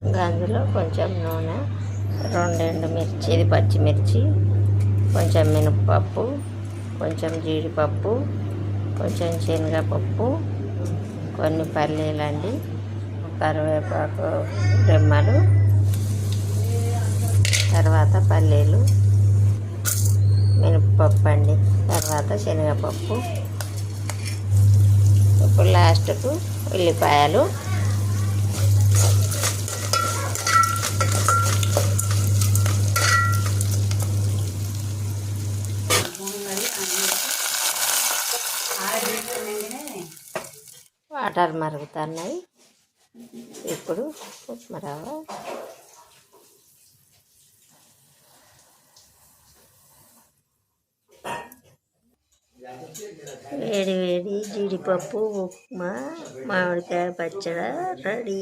అందులో కొంచెం నూనె, 2 ఎండుమిర్చి, ఇది పచ్చిమిర్చి, కొంచెం మినపప్పు, కొంచెం జీడిపప్పు, కొంచెం శనగపప్పు, కొన్ని పల్లీలండి, కరివేపాకు రెమ్మలు, తర్వాత పల్లీలు, మినపప్పు అండి, తర్వాత శనగపప్పు, ఇప్పుడు లాస్ట్కు ఉల్లిపాయలు, వాటర్ మరుగుతున్నాయి. ఇప్పుడు ఉప్మా రవ్వ, వేడి వేడి జీడిపప్పు ఉప్మా, మామిడికాయ పచ్చడి రెడీ.